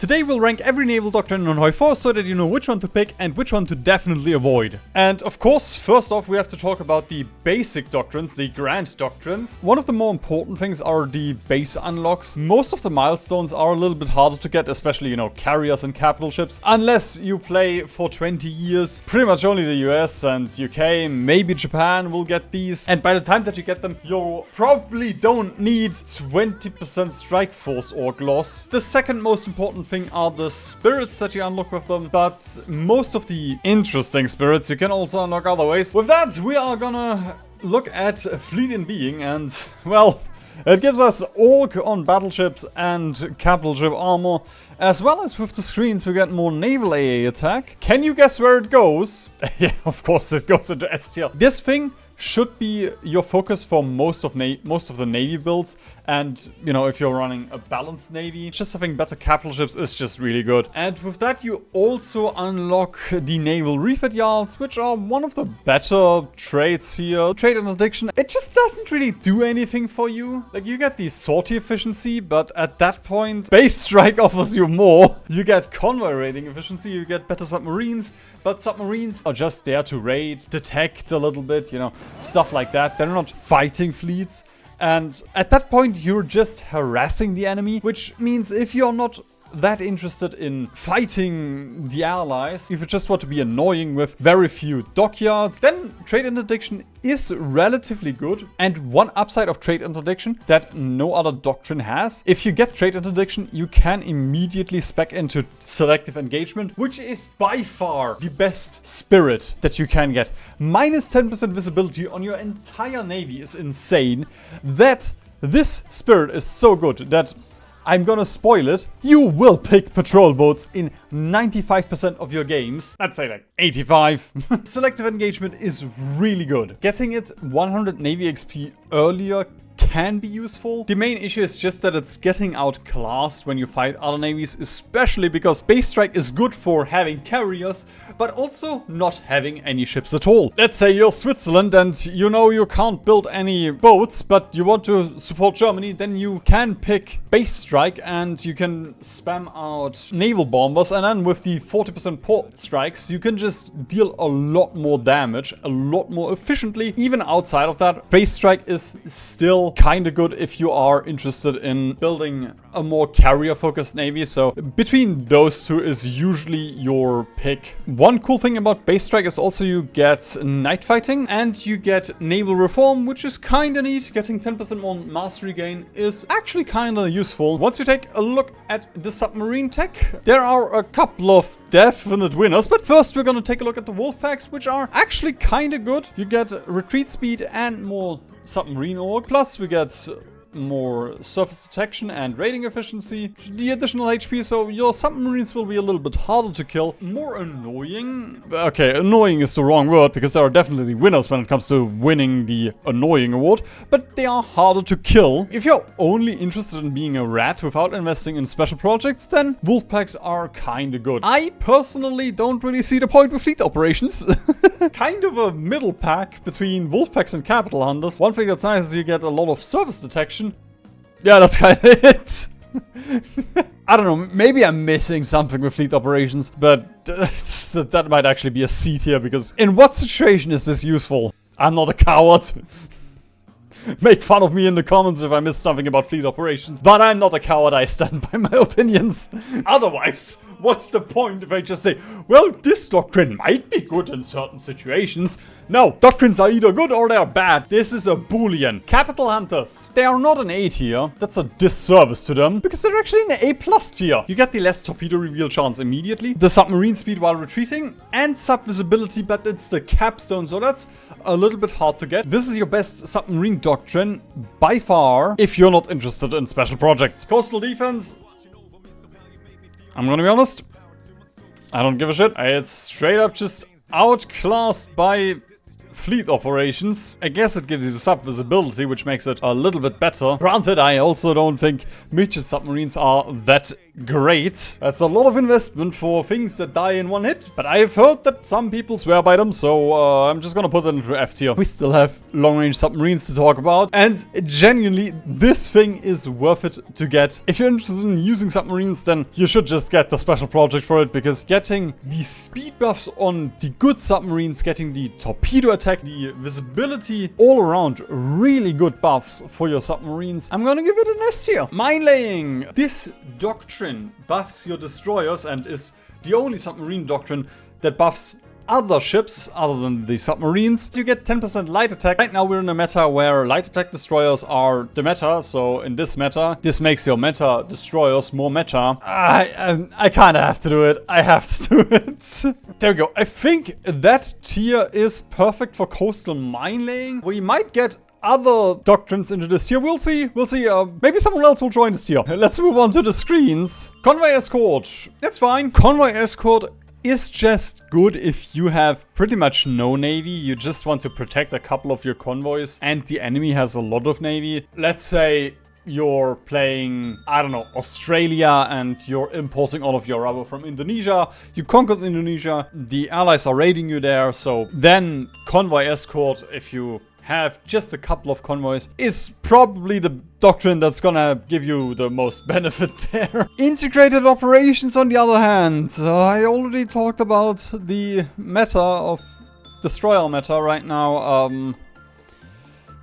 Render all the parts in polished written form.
Today we'll rank every naval doctrine on HoI4 so that you know which one to pick and which one to definitely avoid. And of course, first off we have to talk about the basic doctrines, the grand doctrines. One of the more important things are the base unlocks. Most of the milestones are a little bit harder to get, especially, you know, carriers and capital ships. Unless you play for 20 years, pretty much only the US and UK, maybe Japan will get these. And by the time that you get them, you probably don't need 20% strike force org loss. The second most important thing are the spirits that you unlock with them, but most of the interesting spirits you can also unlock other ways. With that, we are gonna look at Fleet in Being, and, well, it gives us org on battleships and capital ship armor, as well as with the screens we get more naval AA attack. Can you guess where it goes? Yeah, of course it goes into S tier. This thing should be your focus for most of the navy builds, and you know, if you're running a balanced navy, just having better capital ships is just really good. And with that you also unlock the naval refit yards, which are one of the better traits here. Trade interdiction, it just doesn't really do anything for you. Like, you get the sortie efficiency, but at that point base strike offers you more. You get convoy raiding efficiency, you get better submarines, but submarines are just there to raid, detect a little bit, you know, stuff like that. They're not fighting fleets. And at that point, you're just harassing the enemy, which means if you're not that interested in fighting the allies, if you just want to be annoying with very few dockyards, then trade interdiction is relatively good. And one upside of trade interdiction that no other doctrine has: if you get trade interdiction, you can immediately spec into selective engagement, which is by far the best spirit that you can get. Minus 10% visibility on your entire navy is insane. This spirit is so good that I'm gonna spoil it. You will pick patrol boats in 95% of your games. I'd say like 85. Selective engagement is really good. Getting it 100 Navy XP earlier can be useful. The main issue is just that it's getting outclassed when you fight other navies, especially because base strike is good for having carriers, but also not having any ships at all. Let's say you're Switzerland and you know you can't build any boats, but you want to support Germany, then you can pick base strike and you can spam out naval bombers, and then with the 40% port strikes, you can just deal a lot more damage, a lot more efficiently. Even outside of that, base strike is still kind of good if you are interested in building a more carrier-focused navy. So between those two is usually your pick. One cool thing about base strike is also you get night fighting and you get naval reform, which is kind of neat. Getting 10% more mastery gain is actually kind of useful. Once we take a look at the submarine tech, there are a couple of definite winners, but first we're gonna take a look at the wolf packs, which are actually kind of good. You get retreat speed and more submarine org, plus we get more surface detection and raiding efficiency, the additional HP, so your submarines will be a little bit harder to kill. More annoying? Okay, annoying is the wrong word, because there are definitely winners when it comes to winning the annoying award, but they are harder to kill. If you're only interested in being a rat without investing in special projects, then wolf packs are kinda good. I personally don't really see the point with fleet operations. Kind of a middle pack between wolf packs and capital hunters. One thing that's nice is you get a lot of surface detection. Yeah, that's kind of it. I don't know, maybe I'm missing something with fleet operations, but that might actually be a C tier, because in what situation is this useful? I'm not a coward. Make fun of me in the comments if I missed something about fleet operations, but I'm not a coward, I stand by my opinions. Otherwise, what's the point if I just say, well, this doctrine might be good in certain situations? No, doctrines are either good or they're bad. This is a boolean. Capital hunters, they are not an A tier. That's a disservice to them, because they're actually an A+ tier. You get the less torpedo reveal chance immediately, the submarine speed while retreating, and sub visibility, but it's the capstone, so that's a little bit hard to get. This is your best submarine doctrine by far if you're not interested in special projects. Coastal defense, I'm gonna be honest, I don't give a shit. It's straight up just outclassed by fleet operations. I guess it gives you sub visibility, which makes it a little bit better. Granted, I also don't think midget submarines are that great. That's a lot of investment for things that die in one hit. But I've heard that some people swear by them, so I'm just gonna put it into F tier. We still have long-range submarines to talk about. And genuinely, this thing is worth it to get. If you're interested in using submarines, then you should just get the special project for it, because getting the speed buffs on the good submarines, getting the torpedo attack, the visibility, all around really good buffs for your submarines, I'm gonna give it an S tier. Mine laying. This doctrine buffs your destroyers and is the only submarine doctrine that buffs other ships other than the submarines. You get 10% light attack. Right now we're in a meta where light attack destroyers are the meta, so in this meta, this makes your meta destroyers more meta. I kind of have to do it. I have to do it. There we go. I think that tier is perfect for coastal mine laying. We might get other doctrines into this tier. We'll see. Maybe someone else will join this tier. Let's move on to the screens. Convoy escort. That's fine. Convoy escort is just good if you have pretty much no navy. You just want to protect a couple of your convoys and the enemy has a lot of navy. Let's say you're playing, I don't know, Australia, and you're importing all of your rubber from Indonesia. You conquered Indonesia. The allies are raiding you there. So then convoy escort, if you have just a couple of convoys, is probably the doctrine that's gonna give you the most benefit there. Integrated operations, on the other hand, I already talked about the meta of destroyer meta right now.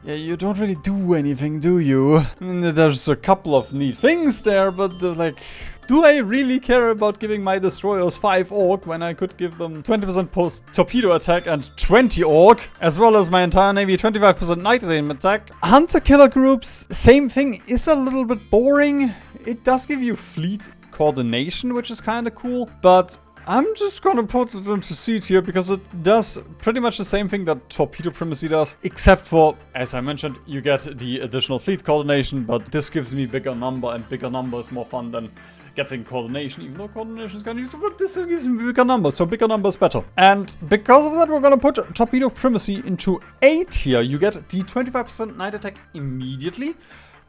Yeah, you don't really do anything, do you? I mean, there's a couple of neat things there, but like, do I really care about giving my destroyers 5 orc when I could give them 20% post torpedo attack and 20 orc, as well as my entire navy 25% night aim attack? Hunter killer groups, same thing, is a little bit boring. It does give you fleet coordination, which is kind of cool, but I'm just gonna put it into C tier because it does pretty much the same thing that torpedo primacy does, except for, as I mentioned, you get the additional fleet coordination, but this gives me bigger number, and bigger number is more fun than getting coordination, even though coordination is kind of useful, but this gives me bigger number, so bigger number is better. And because of that, we're gonna put torpedo primacy into A tier. You get the 25% night attack immediately,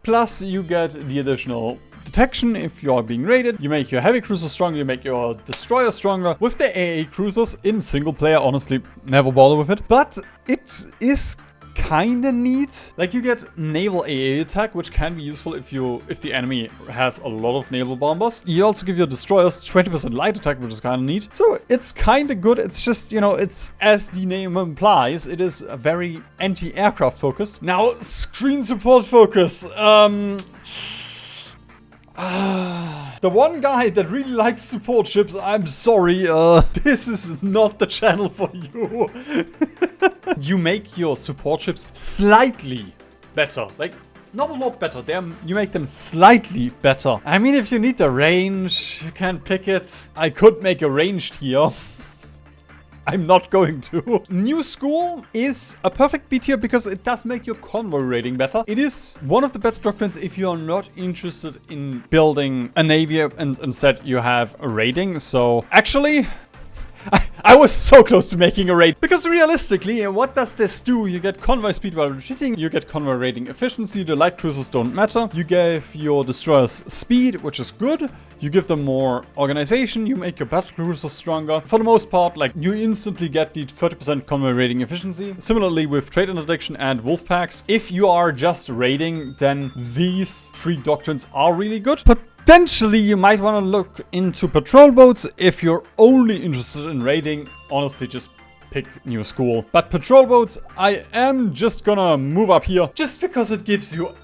plus you get the additional detection if you are being raided. You make your heavy cruisers stronger, you make your destroyer stronger. With the AA cruisers in single player, honestly, never bother with it. But it is kinda neat. Like, you get naval AA attack, which can be useful if the enemy has a lot of naval bombers. You also give your destroyers 20% light attack, which is kinda neat. So it's kinda good. It's just, you know, it's, as the name implies, it is a very anti-aircraft focused. Now, screen support focus. The one guy that really likes support ships, I'm sorry, this is not the channel for you. You make your support ships slightly better. Like, not a lot better. You make them slightly better. I mean, if you need the range, you can pick it. I could make a ranged here. I'm not going to. New School is a perfect B tier because it does make your convoy rating better. It is one of the better doctrines if you are not interested in building a navy and instead you have a rating. So actually, I was so close to making a raid, because realistically, what does this do? You get convoy speed while retreating, you get convoy rating efficiency, the light cruisers don't matter, you give your destroyers speed, which is good, you give them more organization, you make your battle cruisers stronger. For the most part, like, you instantly get the 30% convoy rating efficiency. Similarly with trade interdiction and wolf packs, if you are just raiding, then these 3 doctrines are really good. Potentially, you might want to look into patrol boats. If you're only interested in raiding, honestly, just pick New School. But patrol boats, I am just gonna move up here, just because it gives you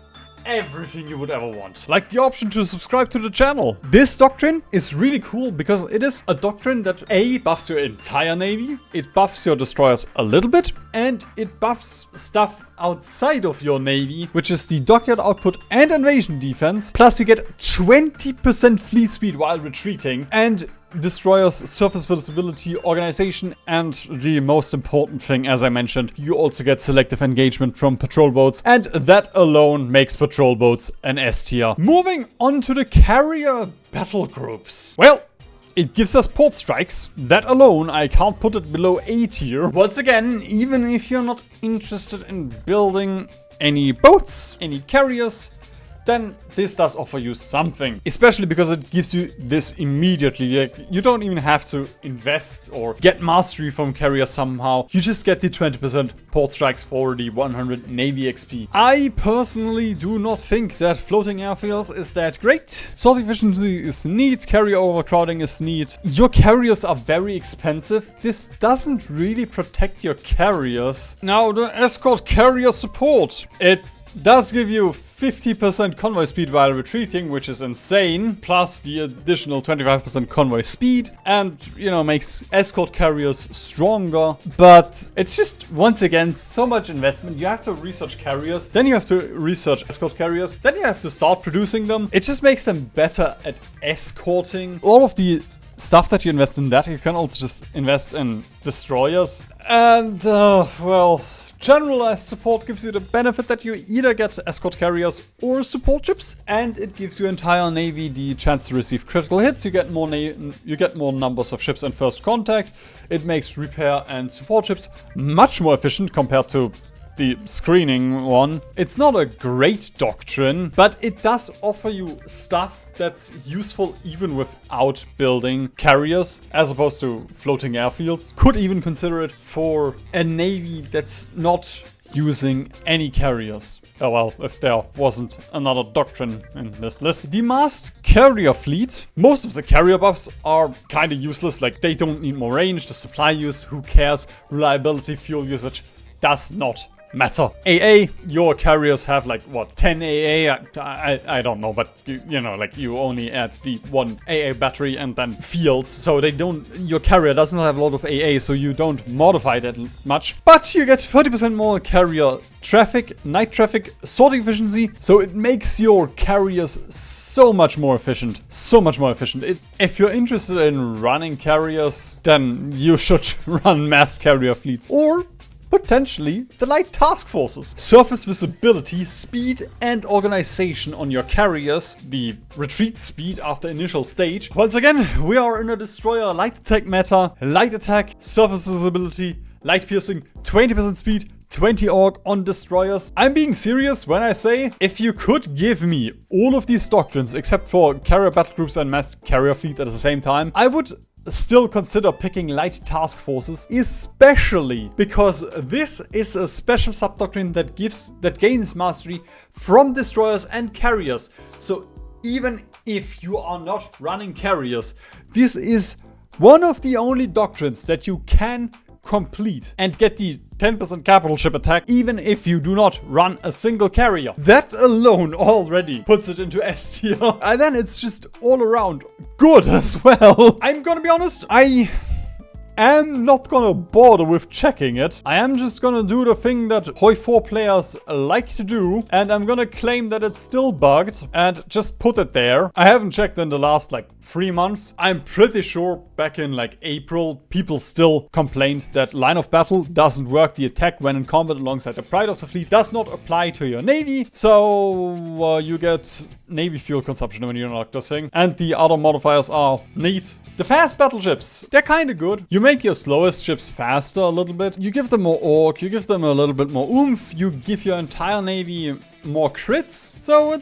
everything you would ever want. Like the option to subscribe to the channel. This doctrine is really cool because it is a doctrine that A, buffs your entire navy, it buffs your destroyers a little bit, and it buffs stuff outside of your navy, which is the dockyard output and invasion defense. Plus you get 20% fleet speed while retreating, and destroyers surface visibility, organization, and the most important thing, as I mentioned, you also get selective engagement from patrol boats, and that alone makes patrol boats an S tier. Moving on to the carrier battle groups. Well, it gives us port strikes. That alone, I can't put it below A tier. Once again, even if you're not interested in building any boats, any carriers, then this does offer you something. Especially because it gives you this immediately. Like, you don't even have to invest or get mastery from carrier somehow. You just get the 20% port strikes for the 100 Navy XP. I personally do not think that floating airfields is that great. Sort efficiency is neat, carrier overcrowding is neat. Your carriers are very expensive. This doesn't really protect your carriers. Now, the escort carrier support. It does give you 50% convoy speed while retreating, which is insane, plus the additional 25% convoy speed, and, you know, makes escort carriers stronger. But it's just, once again, so much investment. You have to research carriers, then you have to research escort carriers, then you have to start producing them. It just makes them better at escorting. All of the stuff that you invest in that, you can also just invest in destroyers. And, well, generalized support gives you the benefit that you either get escort carriers or support ships, and it gives your entire navy the chance to receive critical hits. You get more numbers of ships in first contact. It makes repair and support ships much more efficient compared to the screening one. It's not a great doctrine, but it does offer you stuff that's useful even without building carriers, as opposed to floating airfields. Could even consider it for a navy that's not using any carriers. Oh well, if there wasn't another doctrine in this list. The massed carrier fleet. Most of the carrier buffs are kind of useless, like they don't need more range, the supply use, who cares, reliability, fuel usage does not matter. AA, your carriers have like what, 10 AA? I don't know, but you know, like you only add the one AA battery and then fields, so your carrier doesn't have a lot of AA, so you don't modify that much. But you get 30% more carrier traffic, night traffic, sorting efficiency, so it makes your carriers so much more efficient. So much more efficient. If you're interested in running carriers, then you should run mass carrier fleets. Or potentially the light task forces. Surface visibility, speed, and organization on your carriers. The retreat speed after initial stage. Once again, we are in a destroyer light attack meta. Light attack, surface visibility, light piercing, 20% speed, 20 orc on destroyers. I'm being serious when I say, if you could give me all of these doctrines except for carrier battle groups and mass carrier fleet at the same time, I would still consider picking light task forces, especially because this is a special subdoctrine that gains mastery from destroyers and carriers. So even if you are not running carriers, this is one of the only doctrines that you can complete and get the 10% capital ship attack even if you do not run a single carrier. That alone already puts it into S tier. And then it's just all around good as well. I'm gonna be honest, I am not gonna bother with checking it. I am just gonna do the thing that HoI4 players like to do, and I'm gonna claim that it's still bugged and just put it there. I haven't checked in the last like 3 months. I'm pretty sure back in like April, people still complained that line of battle doesn't work. The attack when in combat alongside the pride of the fleet does not apply to your navy. So you get navy fuel consumption when you unlock this thing. And the other modifiers are neat. The fast battleships, they're kind of good. You make your slowest ships faster a little bit. You give them more orc, you give them a little bit more oomph. You give your entire navy more crits. So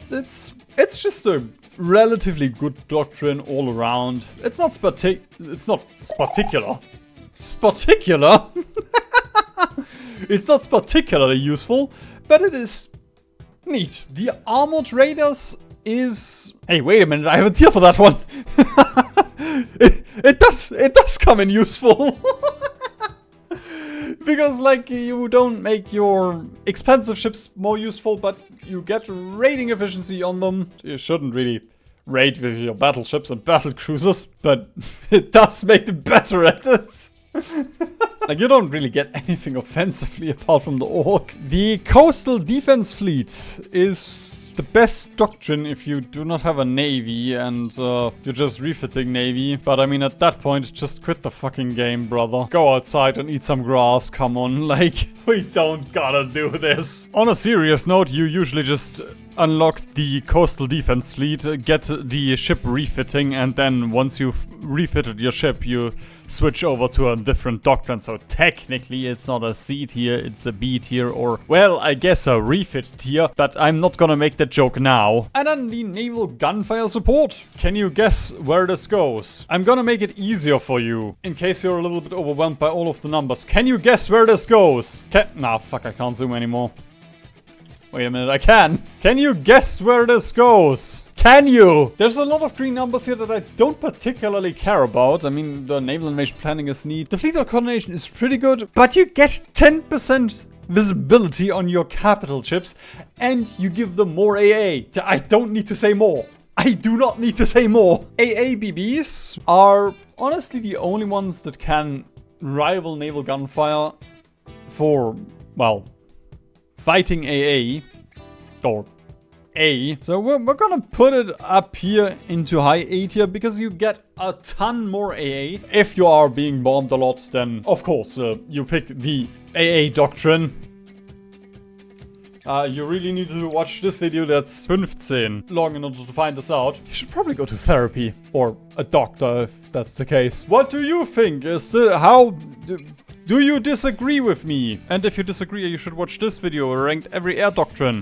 it's just a relatively good doctrine all around. It's not spectacular. It's not particularly useful, but it is neat. The armored raiders is... Hey, wait a minute, I have a tier for that one. It does come in useful. Because, like, you don't make your expensive ships more useful, but you get raiding efficiency on them. You shouldn't really raid with your battleships and battle cruisers, but it does make them better at it. Like, you don't really get anything offensively apart from the orc. The coastal defense fleet is the best doctrine if you do not have a navy and you're just refitting navy. But I mean, at that point, just quit the fucking game, brother. Go outside and eat some grass, come on. Like, we don't gotta do this. On a serious note, you usually just unlock the coastal defense fleet, get the ship refitting, and then once you've refitted your ship, you switch over to a different doctrine. So technically it's not a C tier, it's a B tier, or, well, I guess a refit tier, but I'm not gonna make that joke now. And then the naval gunfire support. Can you guess where this goes? I'm gonna make it easier for you, in case you're a little bit overwhelmed by all of the numbers. Can you guess where this goes? Nah, fuck, I can't zoom anymore. Wait a minute, I can. Can you guess where this goes? Can you? There's a lot of green numbers here that I don't particularly care about. I mean, the naval invasion planning is neat. The fleet coordination is pretty good, but you get 10% visibility on your capital ships, and you give them more AA. I don't need to say more. I do not need to say more. AABBs are honestly the only ones that can rival naval gunfire for, well, fighting AA, or A. So we're gonna put it up here into high A tier because you get a ton more AA. If you are being bombed a lot, then of course you pick the AA Doctrine. You really need to watch this video that's 15 long in order to find this out. You should probably go to therapy, or a doctor if that's the case. What do you think? Do you disagree with me? And if you disagree, you should watch this video. I ranked every air doctrine.